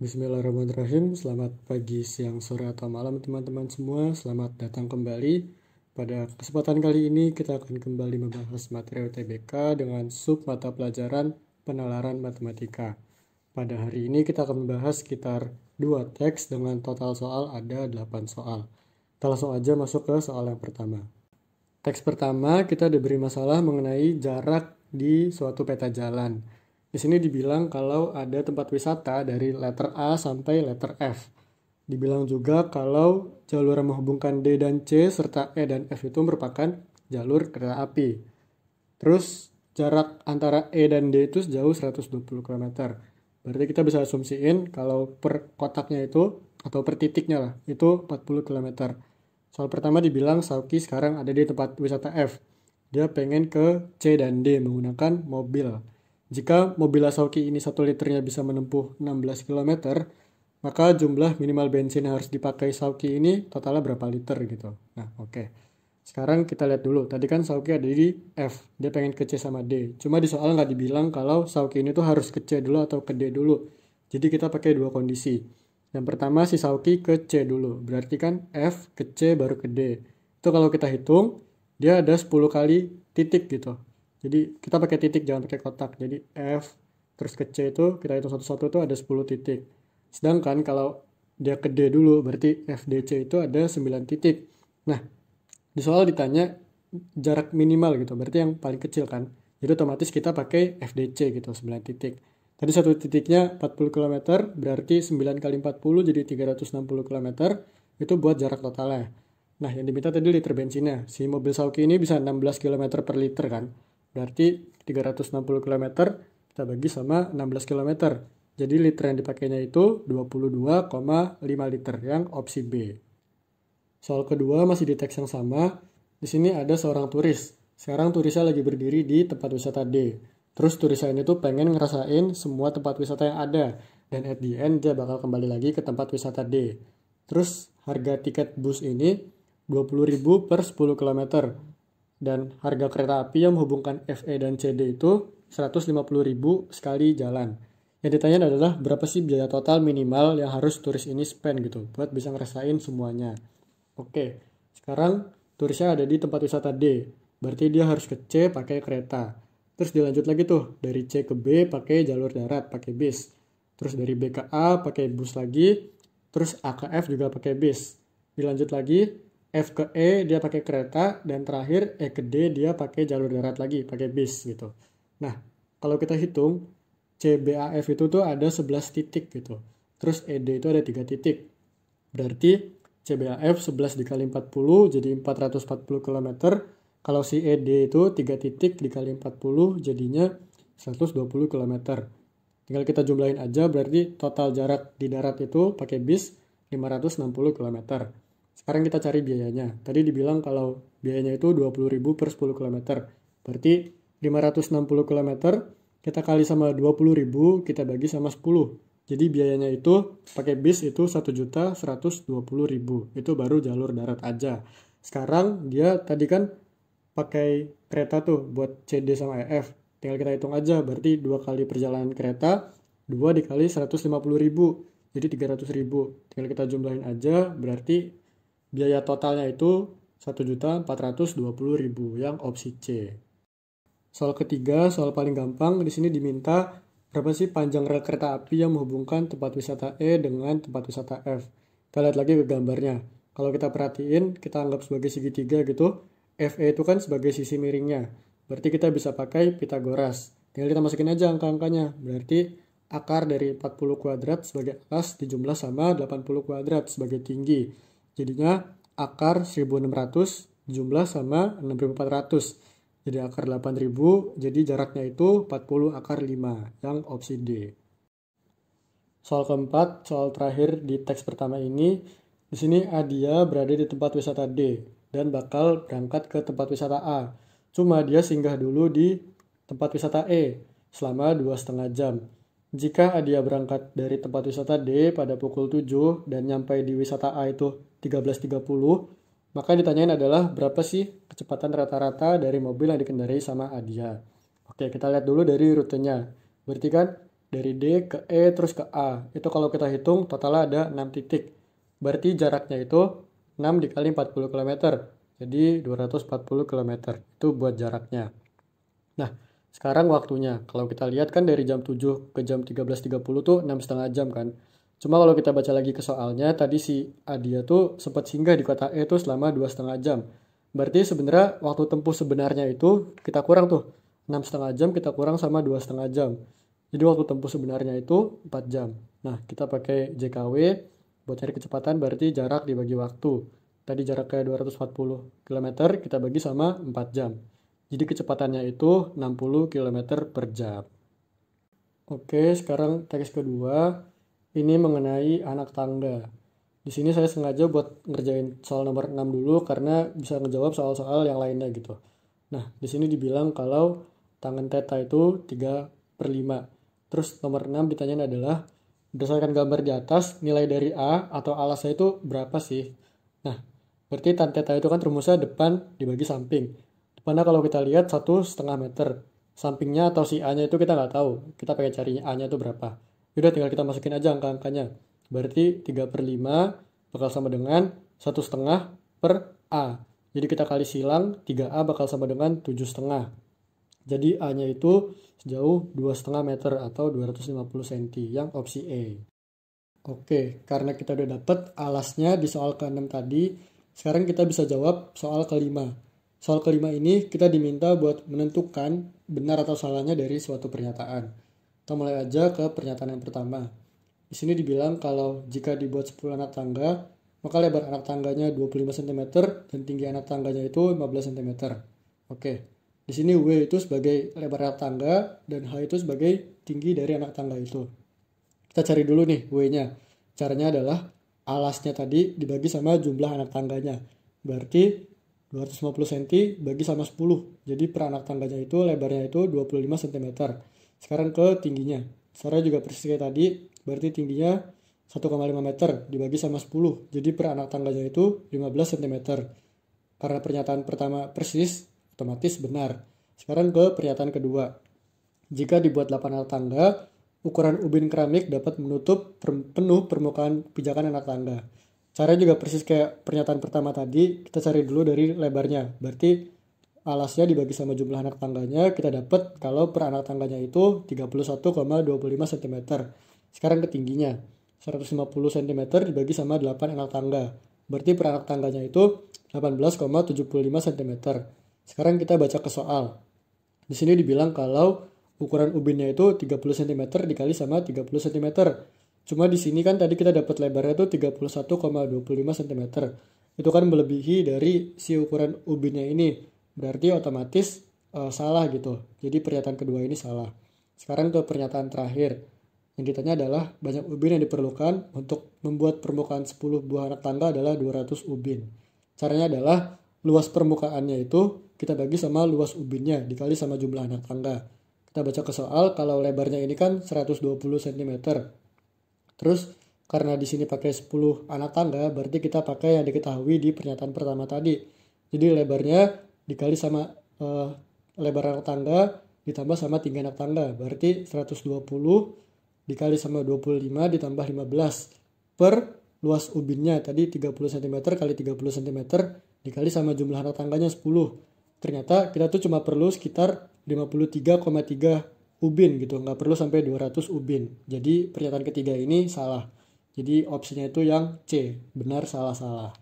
Bismillahirrahmanirrahim. Selamat pagi, siang, sore, atau malam teman-teman semua. Selamat datang kembali. Pada kesempatan kali ini kita akan kembali membahas materi UTBK dengan sub mata pelajaran penalaran matematika. Pada hari ini kita akan membahas sekitar 2 teks dengan total soal ada 8 soal. Kita langsung aja masuk ke soal yang pertama. Teks pertama kita diberi masalah mengenai jarak di suatu peta jalan. Di sini dibilang kalau ada tempat wisata dari letter A sampai letter F. Dibilang juga kalau jalur yang menghubungkan D dan C serta E dan F itu merupakan jalur kereta api. Terus jarak antara E dan D itu sejauh 120 km. Berarti kita bisa asumsiin kalau per kotaknya itu atau per titiknya lah itu 40 km. Soal pertama dibilang Sauki sekarang ada di tempat wisata F. Dia pengen ke C dan D menggunakan mobil. Jika mobil Sauki ini 1 liternya bisa menempuh 16 km, maka jumlah minimal bensin yang harus dipakai Sauki ini totalnya berapa liter gitu. Nah, oke. Sekarang kita lihat dulu. Tadi kan Sauki ada di F. Dia pengen ke C sama D. Cuma di soal nggak dibilang kalau Sauki ini tuh harus ke C dulu atau ke D dulu. Jadi kita pakai 2 kondisi. Yang pertama si Sauki ke C dulu. Berarti kan F ke C baru ke D. Itu kalau kita hitung, dia ada 10 kali titik gitu. Jadi kita pakai titik, jangan pakai kotak. Jadi F terus ke C itu kita hitung satu-satu itu ada 10 titik. Sedangkan kalau dia ke D dulu, berarti FDC itu ada 9 titik. Nah, di soal ditanya jarak minimal gitu, berarti yang paling kecil kan. Jadi otomatis kita pakai FDC gitu, 9 titik. Tadi satu titiknya 40 km, berarti 9 kali 40 jadi 360 km. Itu buat jarak totalnya. Nah, yang diminta tadi liter bensinnya. Si mobil Sauki ini bisa 16 km per liter kan. Berarti 360 km kita bagi sama 16 km. Jadi liter yang dipakainya itu 22,5 liter yang opsi B. Soal kedua masih di teks yang sama. Di sini ada seorang turis. Sekarang turisnya lagi berdiri di tempat wisata D. Terus turisnya ini tuh pengen ngerasain semua tempat wisata yang ada. Dan at the end dia bakal kembali lagi ke tempat wisata D. Terus harga tiket bus ini 20.000 per 10 km. Dan harga kereta api yang menghubungkan FE dan CD itu 150.000 sekali jalan. Yang ditanya adalah berapa sih biaya total minimal yang harus turis ini spend gitu buat bisa ngerasain semuanya. Oke, sekarang turisnya ada di tempat wisata D. Berarti dia harus ke C pakai kereta. Terus dilanjut lagi tuh dari C ke B pakai jalur darat pakai bis. Terus dari B ke A pakai bus lagi. Terus A ke F juga pakai bis. Dilanjut lagi F ke E dia pakai kereta, dan terakhir E ke D dia pakai jalur darat lagi, pakai bis gitu. Nah, kalau kita hitung, CBAF itu tuh ada 11 titik gitu. Terus ED itu ada 3 titik. Berarti CBAF 11 dikali 40 jadi 440 km. Kalau si ED itu 3 titik dikali 40 jadinya 120 km. Tinggal kita jumlahin aja, berarti total jarak di darat itu pakai bis 560 km. Sekarang kita cari biayanya. Tadi dibilang kalau biayanya itu 20.000 per 10 km. Berarti 560 km kita kali sama 20.000 kita bagi sama 10. Jadi biayanya itu pakai bis itu 1.120.000. Itu baru jalur darat aja. Sekarang dia tadi kan pakai kereta tuh buat CD sama EF. Tinggal kita hitung aja. Berarti 2 kali perjalanan kereta 2 dikali 150.000. Jadi 300.000. Tinggal kita jumlahin aja. Berarti biaya totalnya itu 1.420.000 yang opsi C. Soal ketiga, soal paling gampang, di sini diminta berapa sih panjang rel kereta api yang menghubungkan tempat wisata E dengan tempat wisata F. Kita lihat lagi ke gambarnya. Kalau kita perhatiin, kita anggap sebagai segitiga gitu. FE itu kan sebagai sisi miringnya. Berarti kita bisa pakai Pitagoras. Tinggal kita masukin aja angka-angkanya. Berarti akar dari 40 kuadrat sebagai atas dijumlah sama 80 kuadrat sebagai tinggi. Jadinya akar 1600 jumlah sama 6400. Jadi akar 8000, jadi jaraknya itu 40 akar 5 yang opsi D. Soal keempat, soal terakhir di teks pertama ini, di sini Adia berada di tempat wisata D dan bakal berangkat ke tempat wisata A. Cuma dia singgah dulu di tempat wisata E selama 2,5 jam. Jika Adia berangkat dari tempat wisata D pada pukul 7 dan nyampe di wisata A itu 13.30, maka ditanyain adalah berapa sih kecepatan rata-rata dari mobil yang dikendarai sama Adia. Oke, kita lihat dulu dari rutenya. Berarti kan dari D ke E terus ke A. Itu kalau kita hitung totalnya ada 6 titik. Berarti jaraknya itu 6 dikali 40 km. Jadi 240 km. Itu buat jaraknya. Nah, sekarang waktunya. Kalau kita lihat kan dari jam 7 ke jam 13.30 tuh 6,5 jam kan. Cuma kalau kita baca lagi ke soalnya, tadi si Adia tuh sempat singgah di kota E tuh selama 2,5 jam. Berarti sebenarnya waktu tempuh sebenarnya itu kita kurang tuh. 6,5 jam kita kurang sama 2,5 jam. Jadi waktu tempuh sebenarnya itu 4 jam. Nah, kita pakai JKW buat cari kecepatan berarti jarak dibagi waktu. Tadi jaraknya 240 km, kita bagi sama 4 jam. Jadi kecepatannya itu 60 km per jam. Oke, sekarang teks kedua. Ini mengenai anak tangga. Di sini saya sengaja buat ngerjain soal nomor 6 dulu karena bisa ngejawab soal-soal yang lainnya gitu. Nah, di sini dibilang kalau tangan theta itu 3/5. Terus nomor 6 ditanya adalah berdasarkan gambar di atas, nilai dari A atau alasnya itu berapa sih? Nah, berarti tan theta itu kan rumusnya depan dibagi samping. Depannya kalau kita lihat 1,5 meter. Sampingnya atau si A-nya itu kita nggak tahu. Kita pengen cari A-nya itu berapa. Yaudah tinggal kita masukin aja angka-angkanya. Berarti 3/5 bakal sama dengan 1,5 per A. Jadi kita kali silang 3A bakal sama dengan 7,5. Jadi A-nya itu sejauh 2,5 meter atau 250 cm yang opsi E. Oke, karena kita udah dapet alasnya di soal ke-6 tadi, sekarang kita bisa jawab soal kelima. Soal kelima ini kita diminta buat menentukan benar atau salahnya dari suatu pernyataan. Kita mulai aja ke pernyataan yang pertama. Di sini dibilang kalau jika dibuat 10 anak tangga, maka lebar anak tangganya 25 cm dan tinggi anak tangganya itu 15 cm. Oke, di sini W itu sebagai lebar anak tangga dan H itu sebagai tinggi dari anak tangga itu. Kita cari dulu nih W-nya. Caranya adalah alasnya tadi dibagi sama jumlah anak tangganya. Berarti 250 cm bagi sama 10. Jadi per anak tangganya itu lebarnya itu 25 cm. Sekarang ke tingginya. Caranya juga persis kayak tadi. Berarti tingginya 1,5 meter dibagi sama 10. Jadi per anak tangganya itu 15 cm. Karena pernyataan pertama persis, otomatis benar. Sekarang ke pernyataan kedua. Jika dibuat 8 anak tangga, ukuran ubin keramik dapat menutup penuh permukaan pijakan anak tangga. Caranya juga persis kayak pernyataan pertama tadi, kita cari dulu dari lebarnya. Berarti alasnya dibagi sama jumlah anak tangganya, kita dapat kalau per anak tangganya itu 31,25 cm. Sekarang ke tingginya, 150 cm dibagi sama 8 anak tangga. Berarti per anak tangganya itu 18,75 cm. Sekarang kita baca ke soal. Di sini dibilang kalau ukuran ubinnya itu 30 cm dikali sama 30 cm. Cuma di sini kan tadi kita dapat lebarnya itu 31,25 cm. Itu kan melebihi dari si ukuran ubinnya ini. Berarti otomatis salah gitu. Jadi pernyataan kedua ini salah. Sekarang ke pernyataan terakhir. Yang ditanya adalah banyak ubin yang diperlukan untuk membuat permukaan 10 buah anak tangga adalah 200 ubin. Caranya adalah luas permukaannya itu kita bagi sama luas ubinnya dikali sama jumlah anak tangga. Kita baca ke soal, kalau lebarnya ini kan 120 cm. Terus karena di sini pakai 10 anak tangga, berarti kita pakai yang diketahui di pernyataan pertama tadi. Jadi lebarnya dikali sama lebar anak tangga ditambah sama tinggi anak tangga. Berarti 120 dikali sama 25 ditambah 15 per luas ubinnya. Tadi 30 cm kali 30 cm dikali sama jumlah anak tangganya 10. Ternyata kita tuh cuma perlu sekitar 53,3 ubin gitu, nggak perlu sampai 200 ubin. Jadi pernyataan ketiga ini salah. Jadi opsinya itu yang C, benar salah-salah.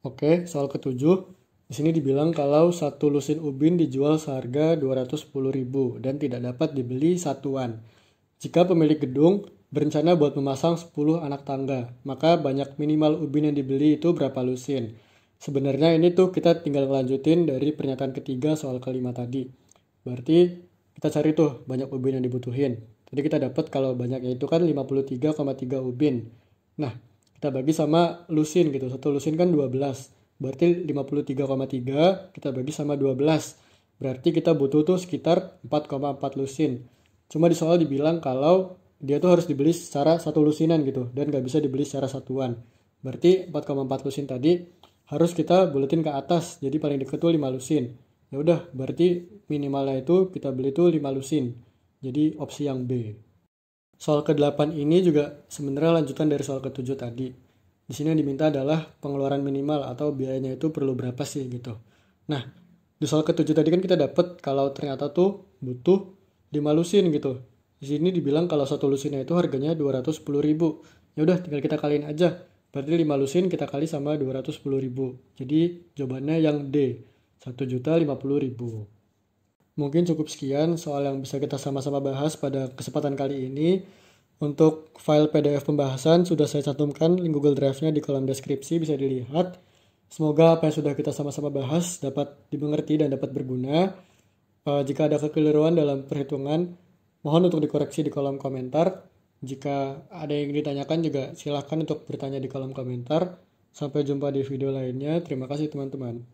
Oke, soal ketujuh. Di sini dibilang kalau satu lusin ubin dijual seharga 210.000 dan tidak dapat dibeli satuan. Jika pemilik gedung berencana buat memasang 10 anak tangga, maka banyak minimal ubin yang dibeli itu berapa lusin? Sebenarnya ini tuh kita tinggal ngelanjutin dari pernyataan ketiga soal kelima tadi. Berarti kita cari tuh banyak ubin yang dibutuhin. Tadi kita dapat kalau banyaknya itu kan 53,3 ubin. Nah, kita bagi sama lusin gitu. Satu lusin kan 12. Berarti 53,3 kita bagi sama 12. Berarti kita butuh tuh sekitar 4,4 lusin. Cuma di soal dibilang kalau dia tuh harus dibeli secara satu lusinan gitu. Dan nggak bisa dibeli secara satuan. Berarti 4,4 lusin tadi harus kita buletin ke atas. Jadi paling dekat tuh 5 lusin. Ya udah, berarti minimalnya itu kita beli tuh 5 lusin. Jadi opsi yang B. Soal ke-8 ini juga sebenarnya lanjutan dari soal ke-7 tadi. Di sini yang diminta adalah pengeluaran minimal atau biayanya itu perlu berapa sih gitu. Nah, di soal ke-7 tadi kan kita dapat kalau ternyata tuh butuh 5 lusin gitu. Di sini dibilang kalau satu lusinnya itu harganya 210.000. Ya udah tinggal kita kaliin aja. Berarti 5 lusin kita kali sama 210.000. Jadi jawabannya yang D, 1.050.000. Mungkin cukup sekian soal yang bisa kita sama-sama bahas pada kesempatan kali ini. Untuk file PDF pembahasan sudah saya cantumkan link Google Drive-nya di kolom deskripsi, bisa dilihat. Semoga apa yang sudah kita sama-sama bahas dapat dimengerti dan dapat berguna. Jika ada kekeliruan dalam perhitungan, mohon untuk dikoreksi di kolom komentar. Jika ada yang ditanyakan juga silakan untuk bertanya di kolom komentar. Sampai jumpa di video lainnya. Terima kasih teman-teman.